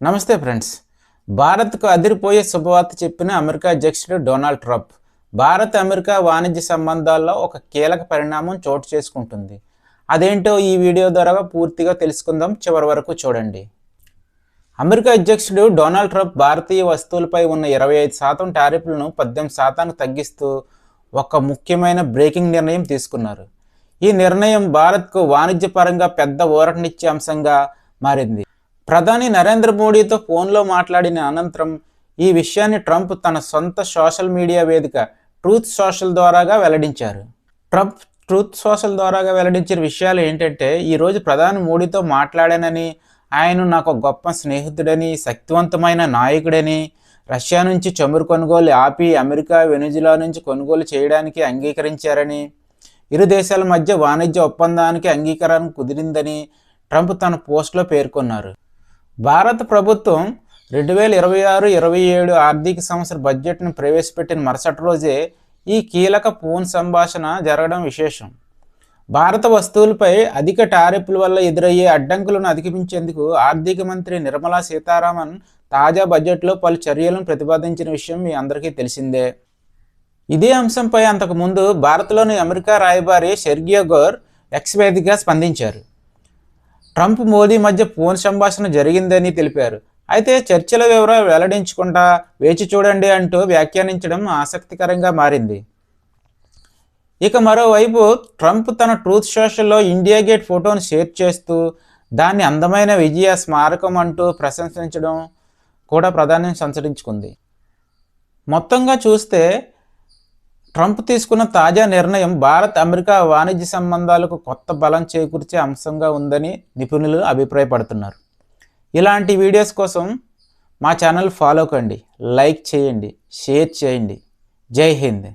నమస్తే ఫ్రెండ్స్. భారత్కు అదిరిపోయే శుభవార్త చెప్పిన అమెరికా అధ్యక్షుడు డొనాల్డ్ ట్రంప్ భారత్ అమెరికా వాణిజ్య సంబంధాల్లో ఒక కీలక పరిణామం చోటు చేసుకుంటుంది. అదేంటో ఈ వీడియో ద్వారా పూర్తిగా తెలుసుకుందాం. చివరి వరకు చూడండి. అమెరికా అధ్యక్షుడు డొనాల్డ్ ట్రంప్ భారతీయ వస్తువులపై ఉన్న 25% టారిఫ్లను 18% తగ్గిస్తూ ఒక ముఖ్యమైన బ్రేకింగ్ నిర్ణయం తీసుకున్నారు. ఈ నిర్ణయం భారత్కు వాణిజ్యపరంగా పెద్ద ఊరటనిచ్చే అంశంగా మారింది. ప్రధాని నరేంద్ర మోడీతో ఫోన్లో మాట్లాడిన అనంతరం ఈ విషయాన్ని ట్రంప్ తన సొంత సోషల్ మీడియా వేదిక ట్రూత్ సోషల్ ద్వారాగా వెల్లడించారు. ట్రంప్ ట్రూత్ సోషల్ ద్వారాగా వెల్లడించిన విషయాలు ఏంటంటే, ఈరోజు ప్రధాని మోడీతో మాట్లాడానని, ఆయన నాకు గొప్ప స్నేహితుడని, శక్తివంతమైన నాయకుడని, రష్యా నుంచి చమురు కొనుగోలు ఆపి అమెరికా వెనుజులా నుంచి కొనుగోలు చేయడానికి అంగీకరించారని, ఇరు దేశాల మధ్య వాణిజ్య ఒప్పందానికి అంగీకారం కుదిరిందని ట్రంప్ తన పోస్టులో పేర్కొన్నారు. భారత ప్రభుత్వం 2026-27 ఆర్థిక సంవత్సర బడ్జెట్ను ప్రవేశపెట్టిన మరుసటి రోజే ఈ కీలక ఫోన్ సంభాషణ జరగడం విశేషం. భారత వస్తువులపై అధిక టారిఫ్ల వల్ల ఎదురయ్యే అడ్డంకులను అధిగమించేందుకు ఆర్థిక మంత్రి నిర్మలా సీతారామన్ తాజా బడ్జెట్లో పలు చర్యలను ప్రతిపాదించిన విషయం మీ అందరికీ తెలిసిందే. ఇదే అంశంపై అంతకుముందు భారత్లోని అమెరికా రాయబారి సెర్గియో గోర్ ఎక్స్ వేదికగా స్పందించారు. ట్రంప్ మోదీ మధ్య ఫోన్ సంభాషణ జరిగిందని తెలిపారు. అయితే చర్చల వివరాలు వెల్లడించకుండా వేచి చూడండి అంటూ వ్యాఖ్యానించడం ఆసక్తికరంగా మారింది. ఇక మరోవైపు ట్రంప్ తన ట్రూత్ సోషల్లో ఇండియా గేట్ ఫోటోను షేర్ చేస్తూ దాన్ని అందమైన విజయ స్మారకం అంటూ ప్రశంసించడం కూడా ప్రాధాన్యం సంతరించుకుంది. మొత్తంగా చూస్తే ట్రంప్ తీసుకున్న తాజా నిర్ణయం భారత్ అమెరికా వాణిజ్య సంబంధాలకు కొత్త బలం చేకూర్చే అంశంగా ఉందని నిపుణులు అభిప్రాయపడుతున్నారు. ఇలాంటి వీడియోస్ కోసం మా ఛానల్ ఫాలో కండి, లైక్ చేయండి, షేర్ చేయండి. జై హింద్.